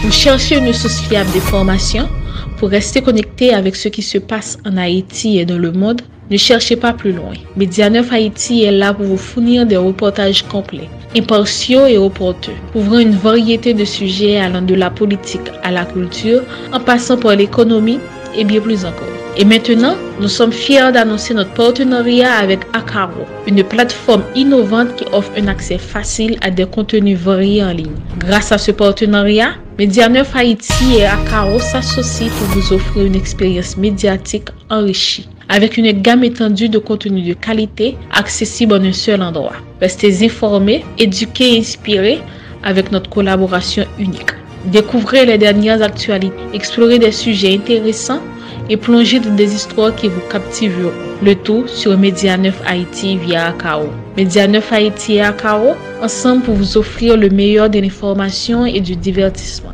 Vous cherchez une source fiable d'informations pour rester connecté avec ce qui se passe en Haïti et dans le monde? Ne cherchez pas plus loin. Média 9 Haïti est là pour vous fournir des reportages complets, impartiaux et opportuns, couvrant une variété de sujets allant de la politique à la culture, en passant par l'économie et bien plus encore. Et maintenant, nous sommes fiers d'annoncer notre partenariat avec Akaro, une plateforme innovante qui offre un accès facile à des contenus variés en ligne. Grâce à ce partenariat, Média 9 Haïti et Akaro s'associent pour vous offrir une expérience médiatique enrichie, avec une gamme étendue de contenus de qualité accessibles en un seul endroit. Restez informés, éduqués et inspirés avec notre collaboration unique. Découvrez les dernières actualités, explorez des sujets intéressants et plongez dans des histoires qui vous captiveront. Le tout sur Média 9 Haïti via Akaro. Média 9 Haïti et Akaro, ensemble pour vous offrir le meilleur de l'information et du divertissement.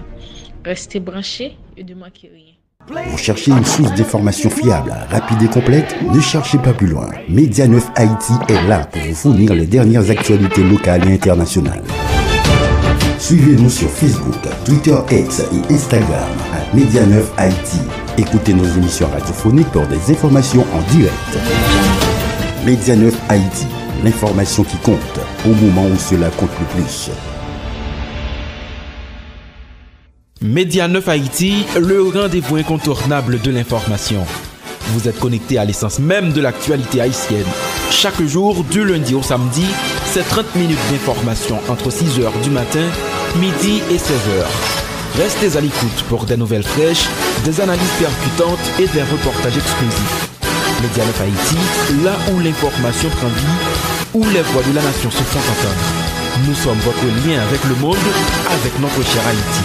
Restez branchés et ne manquez rien. Vous cherchez une source d'information fiable, rapide et complète? Ne cherchez pas plus loin. Média 9 Haïti est là pour vous fournir les dernières actualités locales et internationales. Suivez-nous sur Facebook, Twitter X et Instagram à Média 9 Haïti. Écoutez nos émissions radiophoniques pour des informations en direct. Média 9 Haïti, l'information qui compte au moment où cela compte le plus. Média 9 Haïti, le rendez-vous incontournable de l'information. Vous êtes connecté à l'essence même de l'actualité haïtienne. Chaque jour, du lundi au samedi, c'est 30 minutes d'information entre 6h du matin, midi et 16h. Restez à l'écoute pour des nouvelles fraîches, des analyses percutantes et des reportages exclusifs. Média 9 Haïti, là où l'information prend vie, où les voix de la nation se font entendre. Nous sommes votre lien avec le monde, avec notre cher Haïti.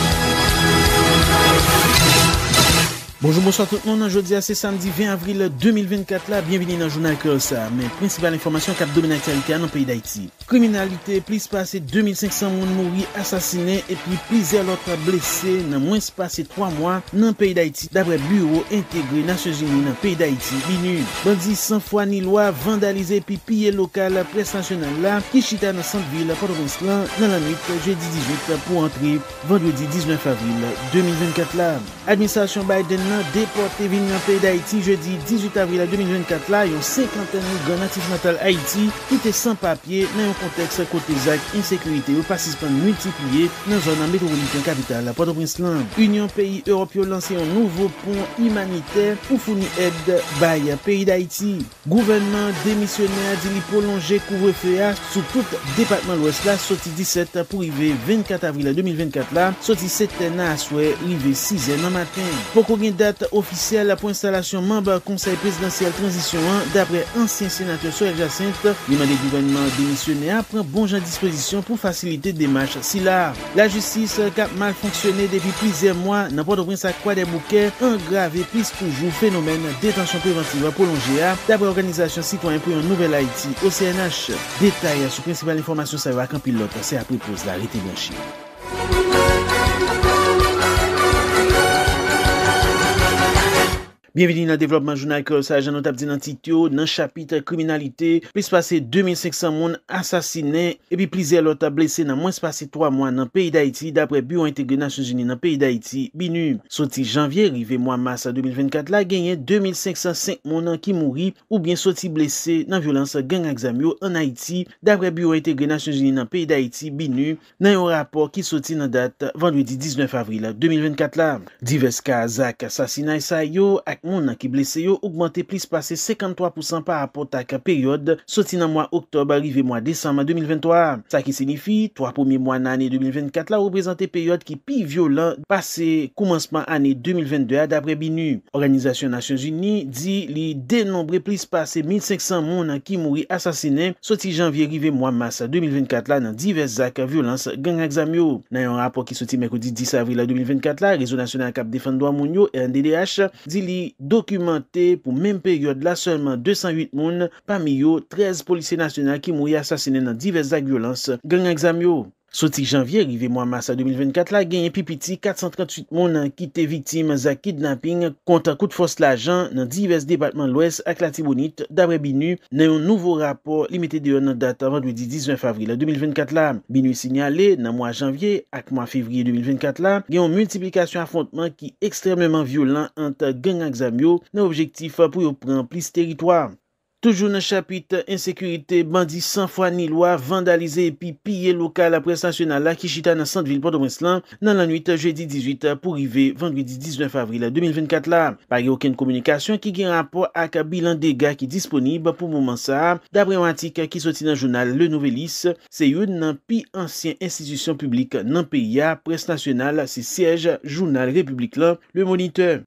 Bonjour, bonsoir tout le monde. Aujourd'hui, c'est samedi 20 avril 2024. Là, bienvenue dans le journal Cursa. Mais principale information cap domine actualité dans le pays d'Haïti. Criminalité, plus passé 2500 moun mouri, assassinés et puis plusieurs autres blessés dans moins passé 3 mois dans le pays d'Haïti. D'après Bureau intégré Nations Unies dans le pays d'Haïti, BINU. Bandits sans foi ni loi, vandalisé puis pillé local, presse nationale là, qui chita dans centre-ville, Port-au-Prince dans la nuit, jeudi 18 pour entrer vendredi 19 avril 2024 là. Administration Biden déporté venu dans le pays d'Haïti jeudi 18 avril 2024 là, une cinquantaine de migrants natifs natal Haïti qui étaient sans papier dans un contexte côté ZAC, insécurité ou participants multipliés dans la zone métropolitaine capitale Port-au-Prince. Union pays européen lancé un nouveau pont humanitaire pour fournir aide by pays d'Haïti. Gouvernement démissionnaire dit prolonger couvre-feu sous tout département l'Ouest là, sorti 17 pour arriver 24 avril 2024 là, sorti 7 à souhait, arrivé 6h dans matin. Pour qu'on date officielle pour installation membre conseil présidentiel transition 1 d'après ancien sénateur Soel Jacinthe, le mandat du gouvernement démissionnaire prend bon genre disposition pour faciliter des démarches si là. La justice qui a mal fonctionné depuis plusieurs mois dans Port-au-Prince à Croix-des-Bouquets engravé plus toujours phénomène détention préventive prolongée d'après organisation citoyen pour une nouvelle Haïti au CNH. Détail sur principale information ça va qu'un pilote c'est après pause l'arrêté blanchi. Bienvenue dans le développement journal Cursa, j'en note dans titre dans chapitre criminalité, plus passé 2500 moun assassinés et puis plusieurs autres blessés dans moins passé 3 mois dans le pays d'Haïti d'après Bureau intégré Nations Unies dans le pays d'Haïti, BINU. Sorti janvier, arrivé mois mars 2024 là, gagné 2505 moun qui mouri ou bien sorti blessés dans violence gang examio en Haïti d'après Bureau intégré Nations Unies dans le pays d'Haïti, BINU, dans un rapport qui sorti dans date vendredi 19 avril 2024 là. Divers cas ZAC assassinat sa yo ak moun qui blessé yo augmenté plus passé 53% par rapport à la période sorti dans mois octobre arrivé mois décembre 2023. Ça qui signifie 3 premiers mois de l'année 2024 là représenté période qui plus violent passé commencement année 2022 d'après BINU. Organisation Nations Unies dit li dénombré plus passé 1500 moun qui mouri assassinés sorti janvier arrivé mois mars 2024 là dans divers actes violence gang examio. Dans un rapport qui sorti mercredi 10 avril 2024 là réseau national cap défendre droit moun yo RNDDH dit li documenté pour même période là seulement 208 moun, parmi yo 13 policiers nationaux qui mouri assassinés dans divers actes de violence gang examio. Sorti janvier, arrivé mois mars 2024 là, gagné pipiti 438 moun qui étaient victimes de kidnapping contre coup de force l'argent dans divers départements de l'Ouest avec la Tibonite d'après BINU dans un nouveau rapport limité de une date vendredi 19 avril 2024 là. BINU signalé dans mois janvier avec mois février 2024 là, il y a une multiplication affrontement qui est extrêmement violent entre gang et zamio dans l'objectif pour prendre plus territoire. Toujours dans le chapitre insécurité, bandits sans foi ni loi, vandalisé et puis pillé local la presse nationale qui chita dans centre-ville Port-au-Prince dans la nuit jeudi 18 pour arriver vendredi 19 avril 2024 là. Pas aucune communication qui a rapport avec bilan dégâts qui est disponible pour le moment ça. D'après un article qui sorti dans le journal Le Nouvelis, c'est une des plus anciennes institutions publiques dans le pays, presse nationale, c'est siège journal République là, Le Moniteur.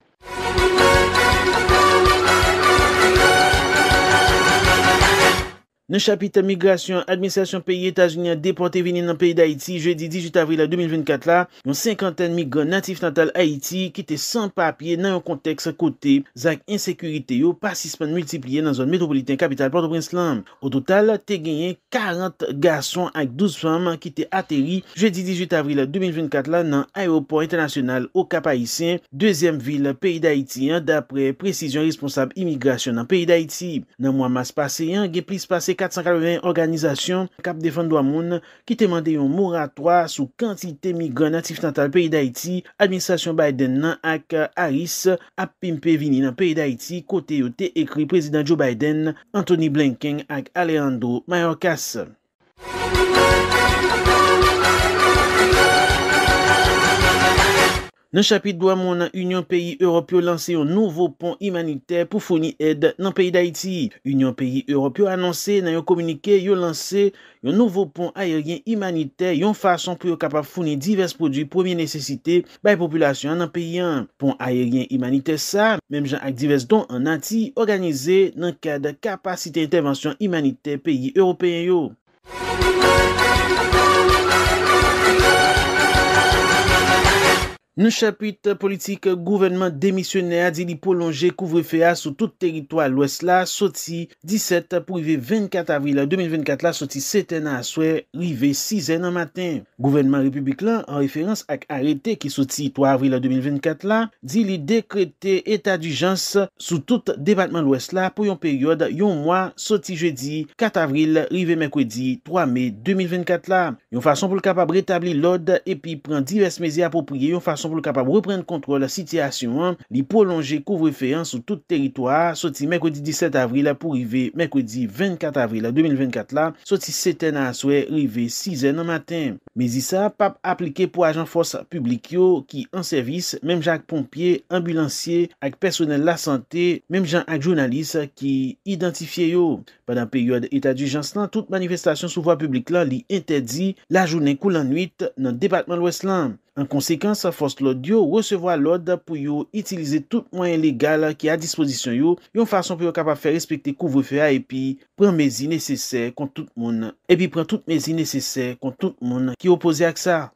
Dans le chapitre migration, administration pays États-Unis a déporté venir dans le pays d'Haïti jeudi 18 avril 2024 là, une cinquantaine de migrants natifs natal Haïti qui étaient sans papier dans un contexte côté zak insécurité yo participants multipliés dans la zone métropolitaine capitale Port-au-Prince. Au total, t'es gagné 40 garçons avec 12 femmes qui étaient atterris jeudi 18 avril 2024 là dans l'aéroport international au Cap-Haïtien, deuxième ville pays d'Haïti d'après précision responsable immigration dans le pays d'Haïti. Dans le mois mars passé, il y a plus passé 480 organisations cap défendre droit moun qui demandé un moratoire sous quantité migrants natifs natal pays d'Haïti. Administration Biden nan ak Harris a pimpé vini dans pays d'Haïti côté yo te écrit président Joe Biden, Anthony Blinken ak Alejandro Mayorkas. Dans le chapitre droit mon Union pays européen lancé un nouveau pont humanitaire pour fournir aide dans le pays d'Haïti. Union pays européen annoncé dans un communiqué yo lancé un nouveau pont aérien humanitaire, une façon pour capable fournir divers produits première nécessité par la population dans le pays. Pont aérien humanitaire ça, même gens avec divers dons en Haïti organisé dans le cadre de capacité d'intervention humanitaire pays européen yo. Nous chapitre politique gouvernement démissionnaire dit li prolonger couvre-feu sur tout territoire l'ouest là sorti 17 pour arriver 24 avril 2024 là sorti 7h à soir rivé 6h dans matin. Gouvernement république là en référence avec arrêté qui sorti 3 avril 2024 là dit li décréter état d'urgence sous tout département l'ouest là pour une période un mois sorti jeudi 4 avril rivé mercredi 3 mai 2024 là. Une façon pour le capable rétablir l'ordre et puis prendre diverses mesures appropriées, une façon pour le capable reprendre contrôle de la situation, li prolonger couvre-feu sur tout territoire, sorti mercredi 17 avril pour arriver mercredi 24 avril 2024 là, sorti 7h à soir, arrivé 6h dans matin. Mais ça pas appliqué pour agents force publique yo qui en service, même Jacques pompier, ambulancier, avec personnel la santé, même gens avec journalistes qui identifié yo. Pendant période état d'urgence là, toute manifestation sous voie publique là li interdit la journée coule en nuit dans le département de l'Ouest là. En conséquence, force l'audio recevoir l'ordre pour yo utiliser tout moyen légal qui est à disposition yo, une façon pour yo capable faire respecter couvre-feu et puis prendre mesures nécessaires contre tout le monde. Et puis prendre toutes mesures nécessaires contre tout le monde qui est opposé à ça.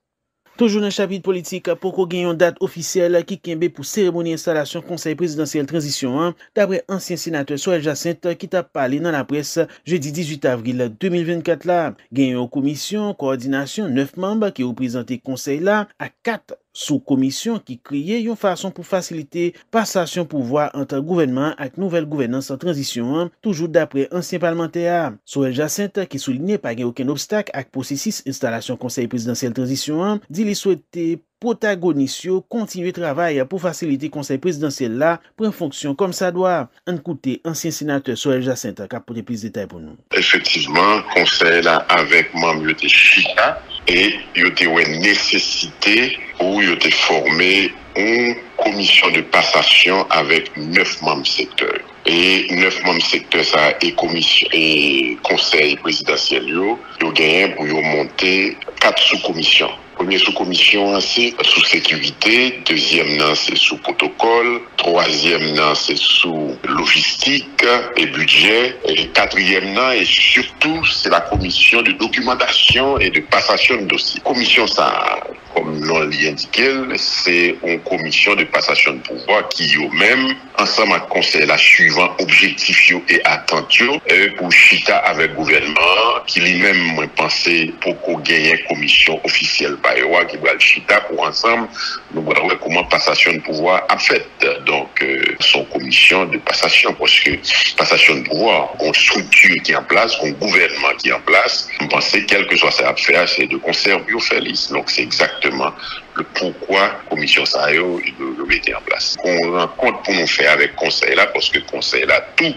Toujours dans le chapitre politique, pour qu'on gagne une date officielle qui kembe pour cérémonie installation conseil présidentiel transition, d'après ancien sénateur Soel Jacinthe qui t'a parlé dans la presse jeudi 18 avril 2024 là. Gagne une commission, coordination, 9 membres qui représentent conseil là, à 4 sous-commission qui créait une façon pour faciliter passation pouvoir entre gouvernement et nouvelle gouvernance en transition, toujours d'après ancien parlementaire. Soel Jacinthe qui soulignait pas aucun obstacle à processus installation conseil présidentiel transition, dit il souhaitait protagonistes continuer travail pour faciliter conseil présidentiel là prendre fonction comme ça doit. En écouter ancien sénateur Soel Jacinthe qui a pour plus de détails pour nous. Effectivement, conseil là avec membre de Chita et il y a une nécessité où il y a formé une commission de passation avec 9 membres secteurs. Et 9 membres secteurs ça et commission et conseil présidentiel yo gagné pour monter 4 sous-commissions. Premier sous-commission, c'est sous sécurité. Deuxième, c'est sous protocole. Troisième, c'est sous logistique et budget. Et quatrième, et surtout, c'est la commission de documentation et de passation de dossiers. Commission, ça, comme le nom l'indique, c'est une commission de passation de pouvoir qui, eux-mêmes, ensemble avec le conseil, la suivant objectif et attention pour chita avec le gouvernement, qui lui-même, moi, pensé pour qu'on gagne une commission officielle par eux, qui va le chita pour ensemble, nous voir comment passation de pouvoir a fait. Donc, son commission de passation, parce que passation de pouvoir, une structure qui est en place, un gouvernement qui est en place, je pense que quel que soit sa affaire, c'est de conserver au Félix. Donc, c'est exactement le pourquoi la commission ça le mettre en place. On rencontre pour nous faire avec le conseil là, parce que le conseil là, tous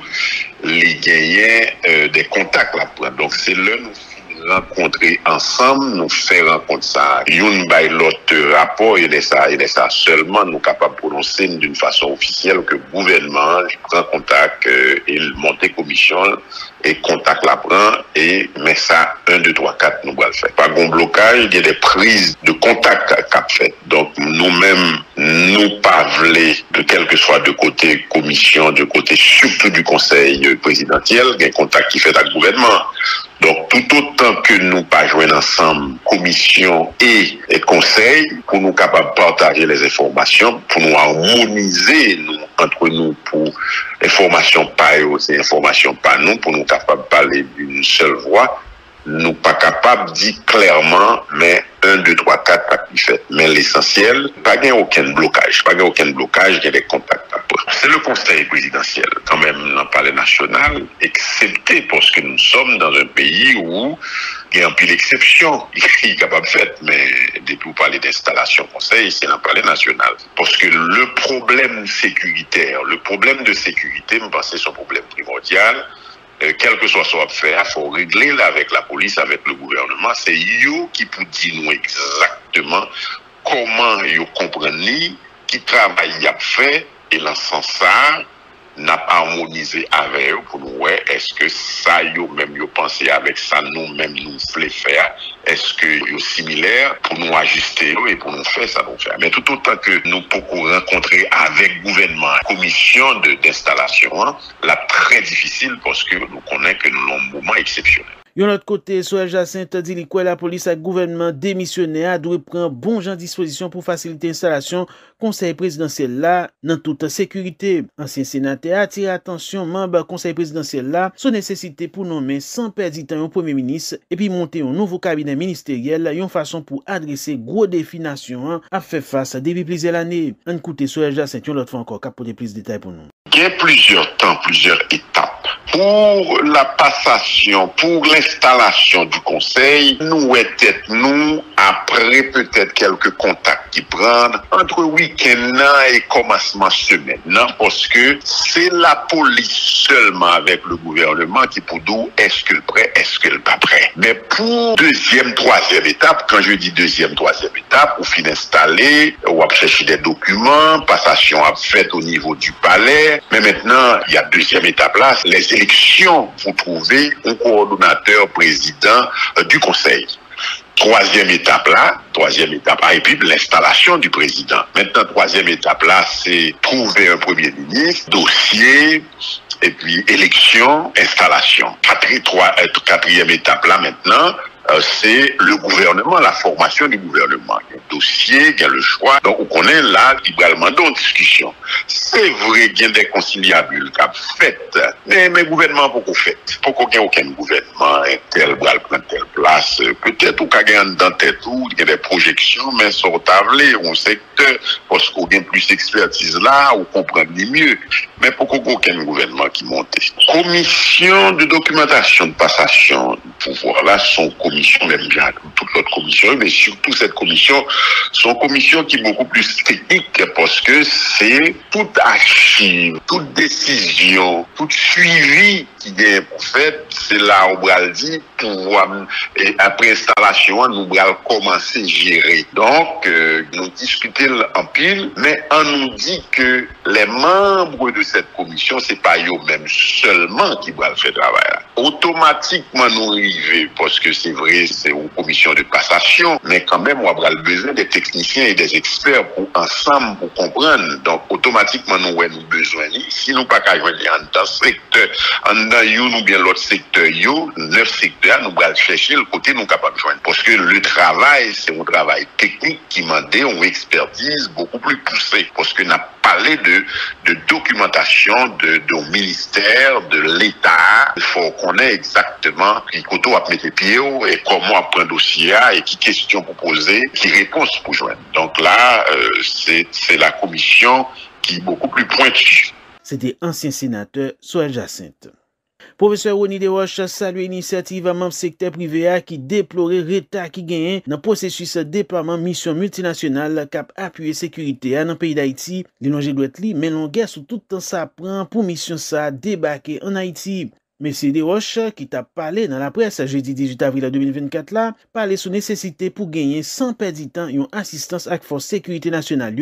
les gagnants des contacts là. Donc, c'est là nous rencontrer ensemble, nous faire rencontrer ça. Une by l'autre rapport, il est ça seulement nous capables de prononcer d'une façon officielle que le gouvernement prend contact, il monte commission et contact la prend et met ça 1, 2, 3, 4 nous va le faire. Pas de blocage, il y a des prises de contact qu'a fait. Donc nous-mêmes, nous pas de quel que soit de côté commission, de côté surtout du conseil présidentiel, il y a un contact qui fait avec le gouvernement. Donc, tout autant que nous pas joindre ensemble, commission et conseil, pour nous capables de partager les informations, pour nous harmoniser entre nous pour information pas eux, c'est information pas nous, pour nous capables de parler d'une seule voix, nous pas capables de dire clairement, mais 1, 2, 3, 4, pas qui fait. Mais l'essentiel, pas gain aucun blocage, il y a des contacts. C'est le conseil présidentiel, quand même, dans le palais national, excepté parce que nous sommes dans un pays où il y a un peu d'exception, il est capable de faire, mais depuis vous parlez d'installation conseil, c'est dans le palais national. Parce que le problème sécuritaire, je pense que c'est un problème primordial. Quel que soit ce qu'on fait, il faut régler là avec la police, avec le gouvernement. C'est eux qui peut dire nous exactement comment ils comprennent, qui travail y a fait, et dans ce sens ça, n'a pas harmonisé avec eux pour nous, est-ce que ça, yo même yo pensé avec ça, nous-mêmes nous voulons faire, est-ce que yo similaire pour nous ajuster et pour nous faire ça, nous faire. Mais tout autant que nous pouvons rencontrer avec le gouvernement, commission d'installation, là très difficile parce que nous connaissons que nous avons un moment exceptionnel. Yon l'autre côté, Soel Jacinthe dit que la police et le gouvernement démissionnaire doit prendre bon genre disposition pour faciliter l'installation conseil présidentiel là dans toute sécurité. Ancien sénateur attire attention membre conseil présidentiel là sur nécessité pour nommer sans perdre du temps un premier ministre et puis monter un nouveau cabinet ministériel, une façon pour adresser gros défis nation à faire face depuis plusieurs années. On écoute Soel Jacinthe l'autre fois encore pour des plus de détails pour nous. Il y a plusieurs temps, plusieurs étapes. Pour la passation, pour l'installation du conseil, nous après peut-être quelques contacts qui prennent entre week-end et commencement semaine, parce que c'est la police seulement avec le gouvernement qui peut dire est-ce que le prêt, est-ce que le pas prêt. Mais pour deuxième, troisième étape, quand je dis deuxième, troisième étape, ou fin installé, ou à chercher des documents, passation à fait au niveau du palais, mais maintenant, il y a deuxième étape là, les élections pour trouver un coordonnateur président du conseil. Troisième étape, et puis l'installation du président. Maintenant, troisième étape là, c'est trouver un premier ministre, dossier, et puis élection, installation. Quatrième étape là maintenant, c'est le gouvernement, la formation du gouvernement. Il y a le dossier, il y a le choix. Donc, on connaît là, librement, dans une discussion. C'est vrai qu'il y a des conciliabules qui ont fait, mais le gouvernement, pourquoi fait? Pourquoi il n'y a aucun gouvernement, tel bras prend telle place? Peut-être qu'il y a dans tête où il y a des projections, mais sur tablé, on secteur, parce qu'on a plus d'expertise là, on comprend mieux. Mais pourquoi il n'y a aucun gouvernement qui monte? Commission de documentation de passation de pouvoir là, son commission, même bien toute l'autre commission, mais surtout cette commission, sont commission qui est beaucoup plus technique parce que c'est toute archive, toute décision, tout suivi qui est pour fait, c'est là où on va le dire, pour et après installation, nous allons commencer à gérer. Donc, nous discutons en pile, mais on nous dit que les membres de cette commission, c'est pas eux-mêmes seulement qui vont faire le travail. Automatiquement, nous arrivons, parce que c'est vrai, c'est une commission de passation, mais quand même, on aura besoin des techniciens et des experts pour ensemble, pour comprendre. Donc, automatiquement, nous avons besoin. Si nous pas qu'à joindre dans secteur, dans you, ou bien l'autre secteur, you, 9 secteurs, nous allons chercher le côté nous capables de joindre. Parce que le travail, c'est un travail technique qui demande une expertise beaucoup plus poussée. Parce que n'a parlé de documentation de ministère, de l'État. Il faut qu'on ait exactement qui côté à mettre les pieds et comment prendre un dossier et qui questions pour poser, qui réponses pour joindre. Donc là, c'est la commission qui est beaucoup plus pointue. C'était ancien sénateur Soel Jacinthe. Professeur Rony Desroches salue l'initiative membre secteur privé qui déplorait retard qui gagne dans processus déploiement mission multinationale cap appuyer sécurité dans le pays d'Haïti. L'élongé doit être li, mais l'on sous tout temps ça prend pour mission ça débarquer en Haïti. Monsieur Desroches, qui t'a parlé dans la presse jeudi 18 avril 2024 là, parlait sur nécessité pour gagner sans perdre du temps une assistance avec force sécurité nationale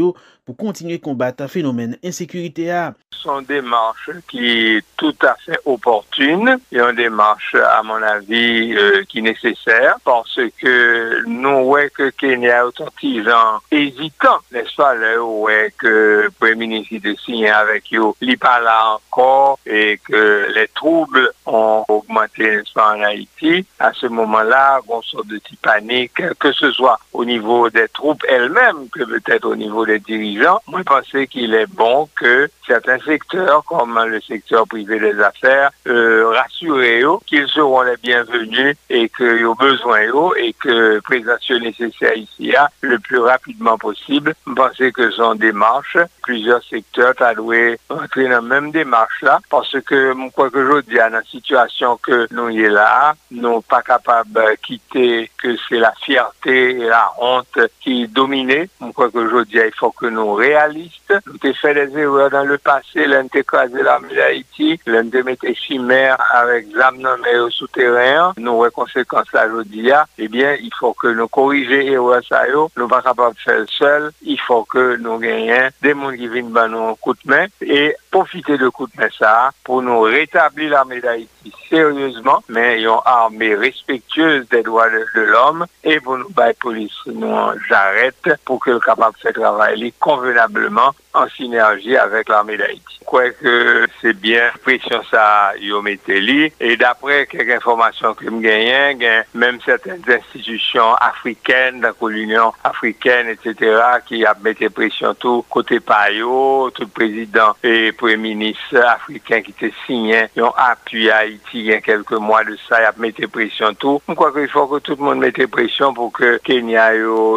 pour continuer à combattre un phénomène insécurité. Ce sont des démarches qui est tout à fait opportune et une démarche, à mon avis, qui est nécessaire parce que nous voyons que Kenya est un hésitant, n'est-ce pas, là où que le Premier ministre de signer avec eux, il parle encore et que les troubles ont augmenté, n'est-ce pas, en Haïti. À ce moment-là, on sort de petite panique, que ce soit au niveau des troupes elles-mêmes, que peut-être au niveau des dirigeants. Moi, je pensais qu'il est bon que certains secteurs, comme le secteur privé des affaires, rassurent qu'ils seront les bienvenus et qu'ils ont besoin et que présence nécessaire ici le plus rapidement possible. Je pensais que son démarche, plusieurs secteurs doivent entrer dans la même démarche là, parce que quoi que je dis, dans la situation que nous y est là, nous pas capables de quitter que c'est la fierté et la honte qui dominent. Quoi que je dis, il faut que nous réalistes. Nous avons fait des erreurs dans le passé, l'un a écrasé l'armée d'Haïti, l'un a mis chimère avec ZAM au souterrain. Nous, les conséquences là, je dis, eh bien, il faut que nous corrigions les erreurs ça, nous pas capables de faire seul. Il faut que nous gagnions des gens qui viennent nous coup de main et profiter de coup de main ça pour nous rétablir l'armée d'Haïti sérieusement, mais une armée respectueuse des droits de l'homme et pour nous battre police, nous j'arrête pour que le capable de faire travailler convenablement en synergie avec l'armée d'Haïti. Je crois que c'est bien pression ça yomételi et d'après quelques informations que je gagne, même certaines institutions africaines, dans l'Union africaine, etc., qui a mis pression tout côté Payo, tout président et premier ministre africain qui était signé, ils ont appuyé Haïti il y a quelques mois de ça, il a mis pression tout. Je crois qu'il faut que tout le monde mette pression pour que Kenya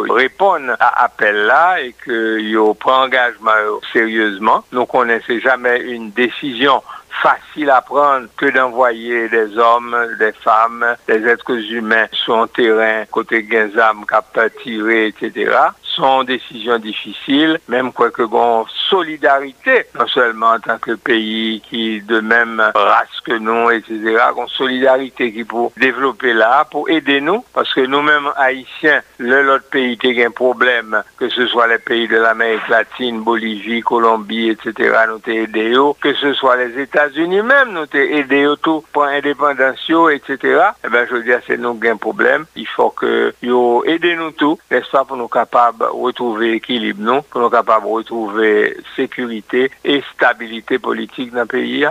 réponde à l'appel là et que yo prend engagement sérieusement. Nous connaissons jamais une décision facile à prendre que d'envoyer des hommes, des femmes, des êtres humains sur un terrain côté Genzam, cap tiré, etc. Sont décisions difficiles, même quoi que bon solidarité, non seulement en tant que pays qui de même race que nous, etc. Une solidarité qui pour développer là, pour aider nous, parce que nous-mêmes haïtiens, l'autre pays qui a un problème, que ce soit les pays de l'Amérique latine, Bolivie, Colombie, etc. nous t'ai aidé, que ce soit les États-Unis même, nous t'ai aidé tout pour indépendance, etc. Eh ben je veux dire, c'est nous qui avons un problème. Il faut que yo aidez nous tout, n'est-ce pas, pour nous capables retrouver équilibre, nous, pour nous capables de retrouver sécurité et stabilité politique dans le pays.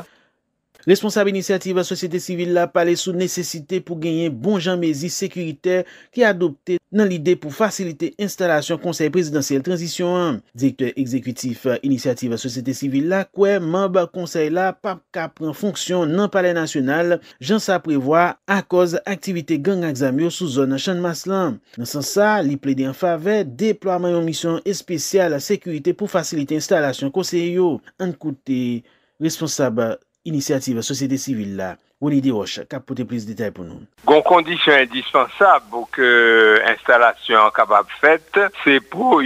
Responsable initiative société civile la parlé sous nécessité pour gagner bon janmézi sécuritaire qui a adopté dans l'idée pour faciliter installation conseil présidentiel transition. Directeur exécutif initiative société civile la quoi membre conseil la pas ka prend fonction dans palais national, Jean sa prévoit à cause activité gang examio sous zone Chan Maslan. Dans ce sens ça, li plaide en faveur déploiement une mission spéciale sécurité pour faciliter installation conseil yo. En côté responsable initiative société civile là, Rony Desroches, qui a porté plus de détails pour nous. Une condition indispensable pour que l'installation capable faite, c'est pour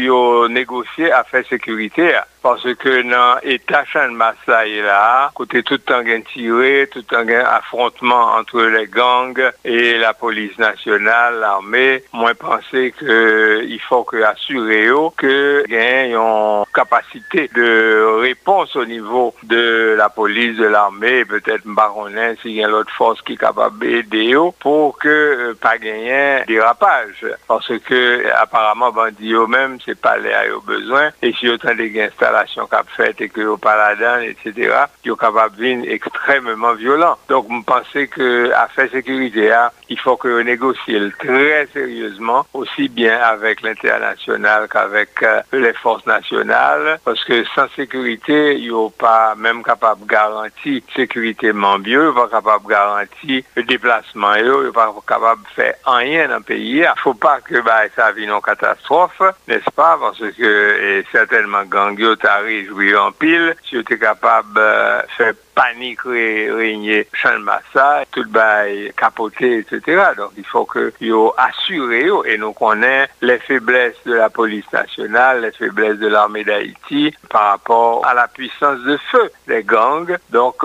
négocier affaires sécurité. parce que dans l'état Chan Massa là, côté tout le temps tiré, tout le temps affrontement entre les gangs et la police nationale, l'armée, moi penser que il faut que assurer que gagne une capacité de réponse au niveau de la police, de l'armée, peut-être baronnet s'il y a l'autre force qui est capable d'aider pour que pas gagner dérapage, parce que apparemment bandit même c'est pas les a besoin, et si autant des installations qu'a fait et que au paladin etc. ils sont capables de venir extrêmement violent. Donc je pense que affaire sécurité il faut que on négocie très sérieusement, aussi bien avec l'international qu'avec les forces nationales, parce que sans sécurité ils sont pas même capable de garantir sécurité mieux, pas capable de garantir le déplacement, ils sont pas capable de faire rien dans le pays. Il faut pas que ça vienne en catastrophe, n'est-ce pas, parce que certainement gang yo t'arrive en pile, si tu es capable de faire panique régner Chan Massa, tout le capoté, etc. Donc il faut que yo assuré et nous connaissons les faiblesses de la police nationale, les faiblesses de l'armée d'Haïti par rapport à la puissance de feu des gangs. Donc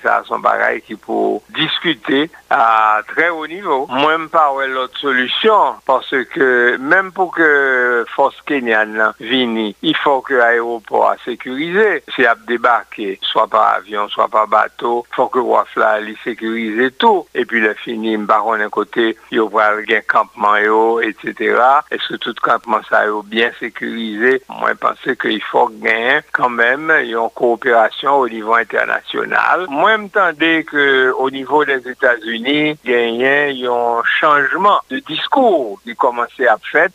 ça sont bagailles qui pour discuter à très haut niveau. Moi même pas l'autre solution, parce que même pour que force kenyane vienne, il faut que l'aéroport soit sécurisé. Si a débarqué, soit par avion, soit par bateau, faut que Wafla li sécuriser tout. Et puis le fini, baron d'un côté, il y aura un campement etc. Est-ce que tout campement ça est bien sécurisé? Moi, je pense qu'il faut gagner quand même une coopération au niveau international. Moi, je m'entendais qu'au niveau des États-Unis, gagner un changement de discours qui commençait à faire,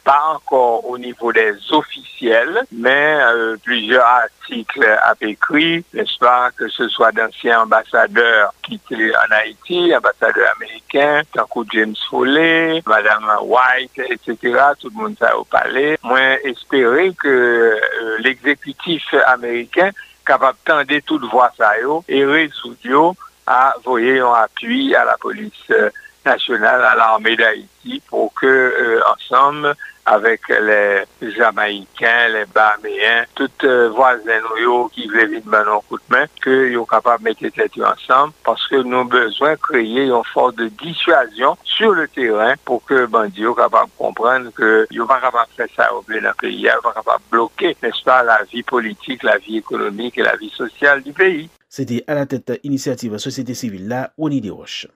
pas encore au niveau des officiels, mais plusieurs articles à écrit, n'est-ce pas, que ce soit d'anciens ambassadeurs qui étaient en Haïti, ambassadeurs américains, tant que James Foley, Madame White, etc., tout le monde ça au palais. Moi, espérer que l'exécutif américain capable de tendre toute voix ça et résoudre à voyer un appui à la police nationale, à l'armée d'Haïti, pour que ensemble avec les Jamaïcains, les Bahaméens, toutes voisins qui veulent venir dans nos coups de main, qu'ils sont capables de mettre tête ensemble, parce que nous avons besoin de créer une force de dissuasion sur le terrain pour que les bandits soient capables de comprendre qu'ils ne sont pas capables de faire ça au plein pays, ils ne sont pas capables de bloquer, n'est-ce pas, la vie politique, la vie économique et la vie sociale du pays. C'était à la tête initiative Société Civile là, Oni de Roche.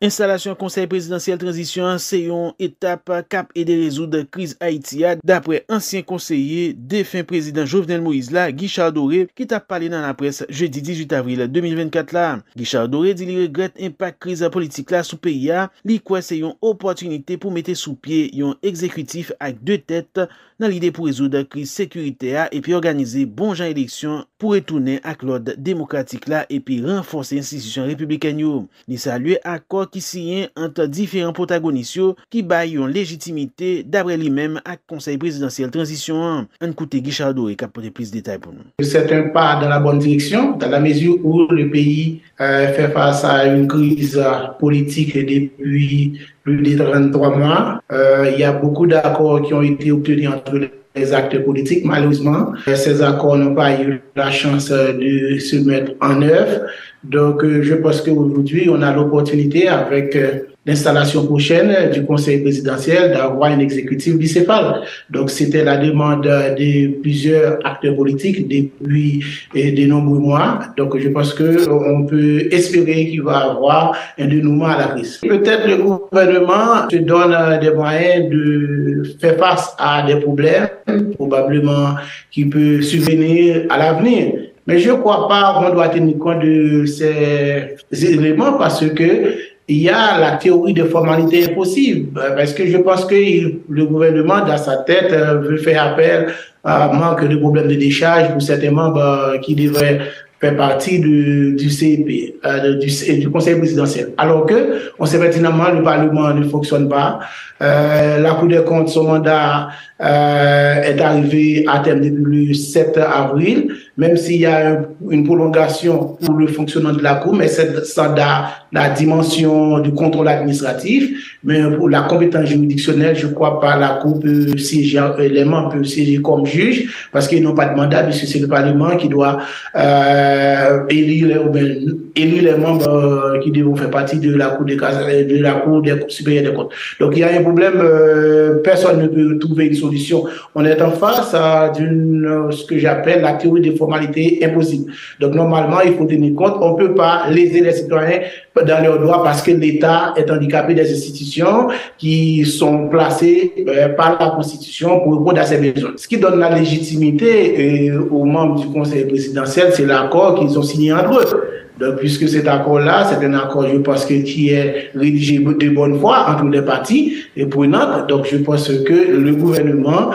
Installation Conseil présidentiel transition, c'est une étape cap et de résoudre crise Haïtia d'après ancien conseiller défunt président Jovenel Moïse là, Guichard Doré, qui t'a parlé dans la presse jeudi 18 avril 2024 là. Guichard Doré dit qu'il regrette impact crise politique là sous pays là, li quoi c'est une opportunité pour mettre sous pied un exécutif avec deux têtes dans l'idée pour résoudre crise sécuritaire et puis organiser bon genre élection pour retourner à l'ordre démocratique là et puis renforcer l'institution républicaine yo. Li salue accord qui signe entre différents protagonistes qui baillent une légitimité d'après lui-même à conseil présidentiel transition. On écoute Guichard Doré qui a apporté plus de détails pour nous. C'est un pas dans la bonne direction, dans la mesure où le pays fait face à une crise politique depuis plus de 33 mois. Il y a beaucoup d'accords qui ont été obtenus entre les acteurs politiques. Malheureusement, ces accords n'ont pas eu la chance de se mettre en œuvre. Donc, je pense qu'aujourd'hui, on a l'opportunité avec l'installation prochaine du Conseil présidentiel d'avoir un exécutif bicéphale. Donc, c'était la demande de plusieurs acteurs politiques depuis de nombreux mois. Donc, je pense qu'on peut espérer qu'il va y avoir un dénouement à la crise. Peut-être le gouvernement se donne des moyens de faire face à des problèmes, probablement qui peuvent survenir à l'avenir. Mais je ne crois pas qu'on doit tenir compte de ces éléments parce que il y a la théorie de formalité impossible. Parce que je pense que le gouvernement, dans sa tête, veut faire appel à manque de problèmes de décharge pour certains membres qui devraient faire partie du CEP, du Conseil présidentiel. Alors que, on sait pertinemment, le Parlement ne fonctionne pas. La Cour des comptes, son mandat est arrivé à terme depuis le 7 avril, même s'il y a une prolongation pour le fonctionnement de la Cour, mais c'est sans la dimension du contrôle administratif. Mais pour la compétence juridictionnelle, je crois pas la Cour peut siéger, les membres peuvent siéger comme juge, parce qu'ils n'ont pas de mandat, puisque c'est le Parlement qui doit élire les membres qui devront faire partie de la Cour des supérieure des comptes. Donc il y a un problème, personne ne peut trouver une solution. On est en face à ce que j'appelle la théorie des formalités impossibles. Donc normalement, il faut tenir compte, on ne peut pas léser les citoyens dans leurs droits parce que l'État est handicapé des institutions qui sont placées par la Constitution pour répondre à ses besoins. Ce qui donne la légitimité aux membres du Conseil présidentiel, c'est l'accord qu'ils ont signé entre eux. Donc, puisque cet accord-là, c'est un accord, je pense, qui est rédigé de bonne foi entre les parties et prenantes. Donc, je pense que le gouvernement,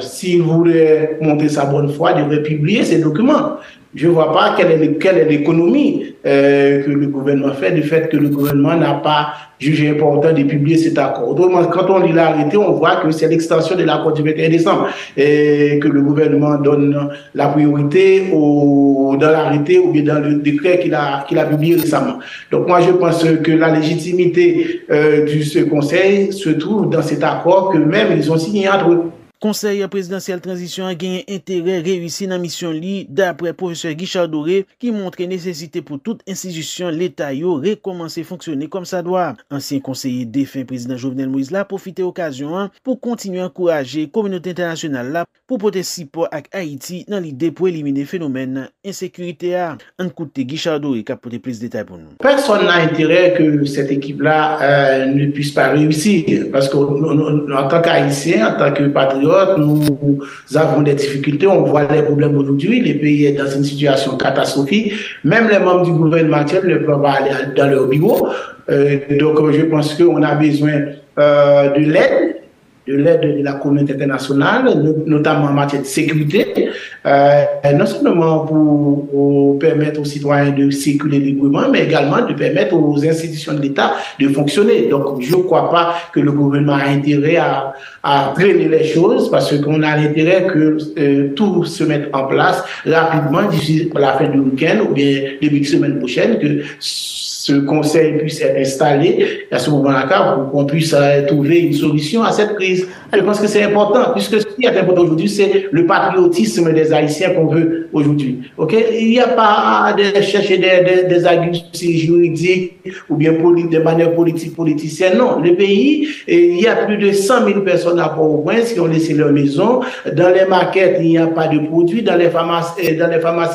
s'il voulait montrer sa bonne foi, devrait publier ces documents. Je ne vois pas quelle est l'économie que le gouvernement fait, du fait que le gouvernement n'a pas jugé important de publier cet accord. Autrement, quand on lit l'arrêté, on voit que c'est l'extension de l'accord du 21 décembre et que le gouvernement donne la priorité dans l'arrêté ou bien dans le décret qu'il a publié récemment. Donc moi, je pense que la légitimité de ce conseil se trouve dans cet accord que même ils ont signé entre eux. Conseil présidentiel transition a gagné intérêt réussi dans mission li d'après professeur Guichard Doré qui montre nécessité pour toute institution l'État yo recommencer fonctionner comme ça doit. Ancien conseiller défunt président Jovenel Moïse là profité occasion pour continuer à encourager communauté internationale là pour porter support à Haïti dans l'idée pour éliminer phénomène insécurité a. On écoute Guichard Doré qui a porté plus de détails pour nous. Personne n'a intérêt que cette équipe là ne puisse pas réussir parce que en tant qu'Haïtien, en tant que patriote, nous avons des difficultés, on voit les problèmes aujourd'hui, le pays est dans une situation catastrophique, même les membres du gouvernement actuel ne peuvent pas aller dans leur bureau, donc je pense qu'on a besoin de l'aide de la communauté internationale, notamment en matière de sécurité, non seulement pour permettre aux citoyens de circuler librement, mais également de permettre aux institutions de l'État de fonctionner. Donc, je ne crois pas que le gouvernement a intérêt à traîner les choses, parce qu'on a l'intérêt que tout se mette en place rapidement d'ici la fin du week-end ou bien début de semaine prochaine, que ce conseil puisse être installé à ce moment-là pour qu'on puisse trouver une solution à cette crise. Je pense que c'est important, puisque ce qui est important aujourd'hui, c'est le patriotisme des Haïtiens qu'on veut aujourd'hui. Il n'y a pas de chercher des arguties juridiques ou bien de manière politicienne. Non, le pays, il y a plus de 100 000 personnes à Port-au-Prince qui ont laissé leur maison. Dans les markets, il n'y a pas de produits. Dans les pharmacies, il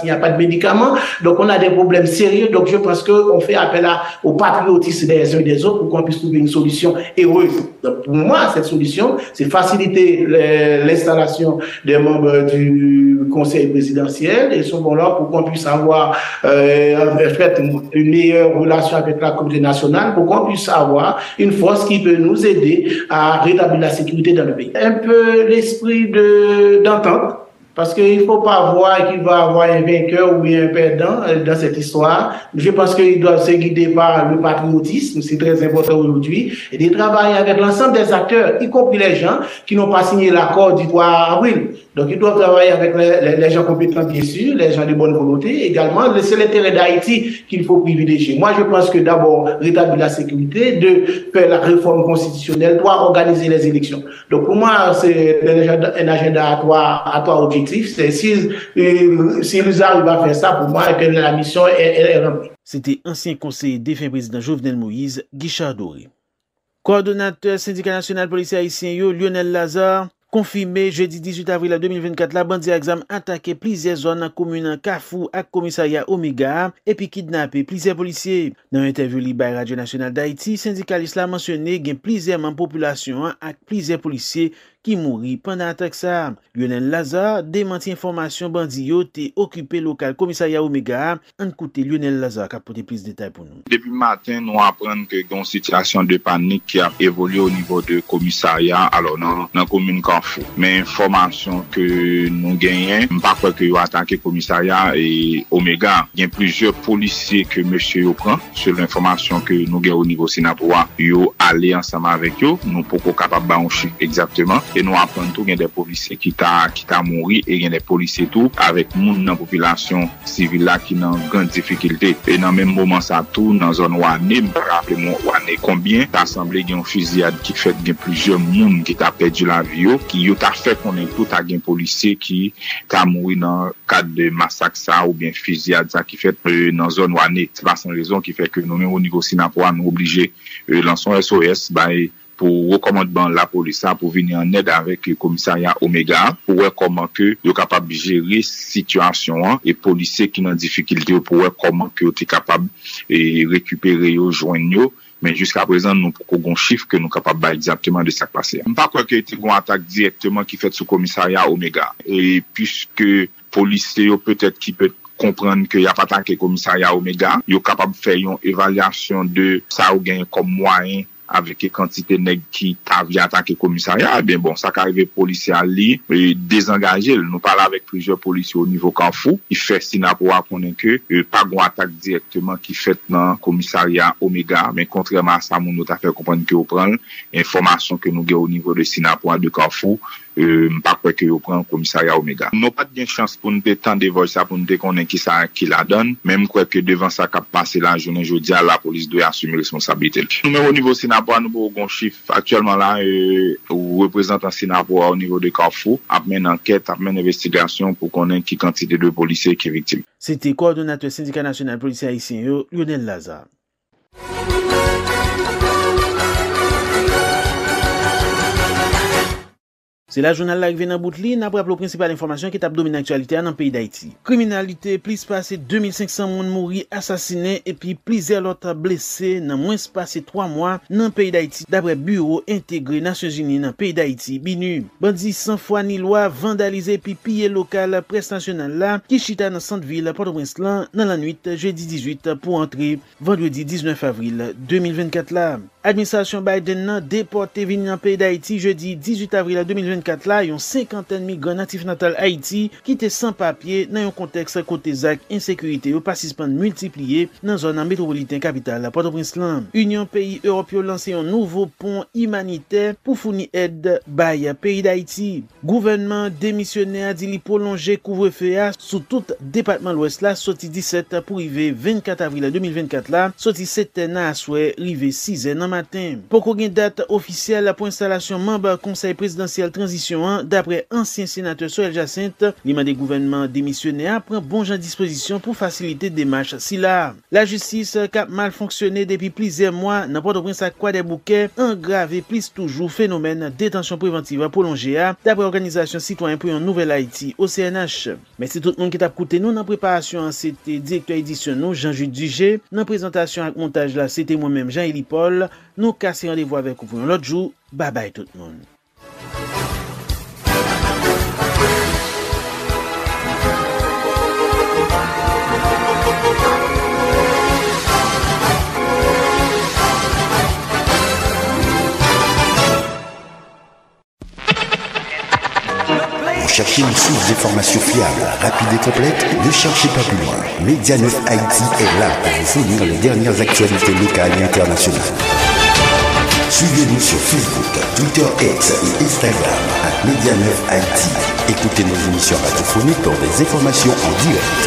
n'y a pas de médicaments. Donc, on a des problèmes sérieux. Donc, je pense qu'on fait appel au patriotisme des uns et des autres pour qu'on puisse trouver une solution heureuse. Donc, pour moi, cette solution, c'est faciliter l'installation des membres du Conseil présidentiel et ce moment-là pour qu'on puisse avoir une meilleure relation avec la communauté nationale, pour qu'on puisse avoir une force qui peut nous aider à rétablir la sécurité dans le pays. Un peu l'esprit d'entente. Parce qu'il ne faut pas voir qu'il va y avoir un vainqueur ou un perdant dans cette histoire. Je pense qu'ils doivent se guider par le patriotisme, c'est très important aujourd'hui, et de travailler avec l'ensemble des acteurs, y compris les gens qui n'ont pas signé l'accord du 3 avril. Donc ils doivent travailler avec les gens compétents, bien sûr, les gens de bonne volonté également. C'est l'intérêt d'Haïti qu'il faut privilégier. Moi, je pense que d'abord, rétablir la sécurité, de faire la réforme constitutionnelle, doit organiser les élections. Donc pour moi, c'est un agenda à trois objectifs. S'ils arrivent à faire ça, pour moi, que la mission est remplie. C'était ancien conseiller défunt président Jovenel Moïse, Guichard Doré. Coordonnateur syndicat national policier haïtien Lionel Lazare, confirmé jeudi 18 avril 2024, la bandi exam attaqué plusieurs zones communes Kafou et commissariat Omega et puis kidnappé plusieurs policiers. Dans une interview libre à Radio Nationale d'Haïti, syndicaliste a mentionné qu'il y a plusieurs membres de la population et plusieurs policiers qui mourent pendant l'attaque ça. Lionel Lazare démenti information bandi yo té occupé local commissariat Omega. On écoute Lionel Lazare qui a apporté plus de détails pour nous. Depuis matin, nous apprenons que une situation de panique qui a évolué au niveau de commissariat alors dans la commune Kafou. Mais information que nous gagnons, pas quoi que yo attaqué commissariat et Omega, il y a plusieurs policiers que monsieur yo prend sur l'information que nous gagnons au niveau sénatoire, yo aller ensemble avec eux, nous pouvons capable ba un chiffre exactement. et nous apprenons tout, il y a des policiers qui t'a mouru et il y a des policiers tout avec monde dans la population civile là qui dans grande difficulté. Et dans le même moment ça tout dans zone Ouané, rappelez-moi Ouané combien t'as semblé qu'il y a une fusillade qui fait qu'il y a plusieurs monde qui t'a perdu la vie, qui t'a fait qu'on est tout à un policier qui t'a mouru dans le cadre de massacre ça ou bien fusillade ça qui fait dans zone Ouané. C'est pas sans raison qui fait que nous même au niveau Sinapoa nous obligés lançons SOS pour recommandement la police pour venir en aide avec le commissariat Omega pour voir comment que yo capable de gérer situation et policiers qui dans difficulté pour voir comment que yo capable et récupérer yo joindre yo. Mais jusqu'à présent, nous avons un chiffre que nous sommes capables exactement de ce qui s'est passé. Je ne sais pas quoi qu'il y ait une attaque directement qui fait sous le commissariat Omega. Et puisque les policiers peut-être qui peut comprendre qu'il n'y a pas tant que le commissariat Omega, ils sont capables de faire une évaluation de ça ou gain comme moyen avec une quantité de nègres qui t'avaient attaqué le commissariat, eh bien bon, ça qu'arrive policier à lui, désengager. Nous parlons avec plusieurs policiers au niveau Carrefour. Il fait signe pour apprendre que pas une attaque directement qui fait dans le commissariat Omega, mais contrairement à ça, nous avons fait comprendre que vous prenez information que nous avons au niveau de Sinapoa de Carrefour, pas quoi que vous prenez le commissariat Omega. Nous n'avons pas de chance pour nous tendre voir ça, pour nous connaître qui la donne, même quoi que devant ça qui a passé la journée jeudi, la police doit assumer responsabilité. Nous, au niveau Sinapoa, nous avons un chiffre actuellement là, représentant Sinapoa au niveau de Carrefour, après une enquête, après une investigation pour connaître qui quantité de policiers qui sont victimes. C'était coordonnateur syndicat national policier haïtien, Lionel Lazare. C'est la journal l'arrivée dans Boutli, n'a pas la principale information qui tape domine l'actualité dans le pays d'Haïti. Criminalité, plus passé 2500 moun mouri, assassinés et puis plusieurs autres blessés dans moins passé 3 mois dans le pays d'Haïti. D'après Bureau intégré Nations Unies dans le pays d'Haïti, BINU. Bandits sans foi ni loi, vandalisé puis pillé local presse nationale là, qui chita dans centre-ville Port-au-Prince dans la nuit jeudi 18 pour entrer vendredi 19 avril 2024 là. Administration Biden nan déporté vini dans le pays d'Haïti jeudi 18 avril 2024 là, yon 50 migrants natifs natal Haïti qui étaient sans papier dans un contexte côté zak insécurité ou participants multipliés dans zone métropolitaine capitale Port-au-Prince. Union pays européen lancé un nouveau pont humanitaire pour fournir aide bay pays d'Haïti. Gouvernement démissionnaire dit li prolonger couvre-feu sous tout département l'ouest là sorti 17 pour arriver 24 avril 2024 là, sorti 7 à souhait arrivé 6 matin. Pour qu'on ait date officielle pour installation membre conseil présidentiel transition d'après ancien sénateur Soel Jacinthe, l'imam des gouvernements démissionnaires prend bon genre disposition pour faciliter des démarches si là. La justice qui a mal fonctionné depuis plusieurs mois dans Port-au-Prince à Croix des Bouquets engravé plus toujours phénomène détention préventive prolongée d'après organisation citoyen pour un nouvel Haïti au CNH. Merci tout le monde qui t'a écouté nous dans préparation, c'était directeur édition nous Jean-Jules Dugé, dans présentation avec montage là c'était moi-même Jean-Élie Paul. Nous cassons rendez-vous avec vous pour l'autre jour. Bye bye tout le monde. Vous cherchez une source d'informations fiable, rapide et complète? Ne cherchez pas plus loin. Média 9 Haïti est là pour vous fournir les dernières actualités locales et internationales. Suivez-nous sur Facebook, Twitter X et Instagram à Média 9 Haïti. Écoutez nos émissions radiophoniques pour des informations en direct.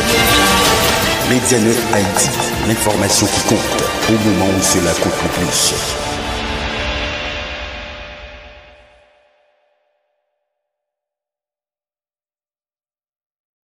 Média 9 Haïti, l'information qui compte au moment où cela compte le plus.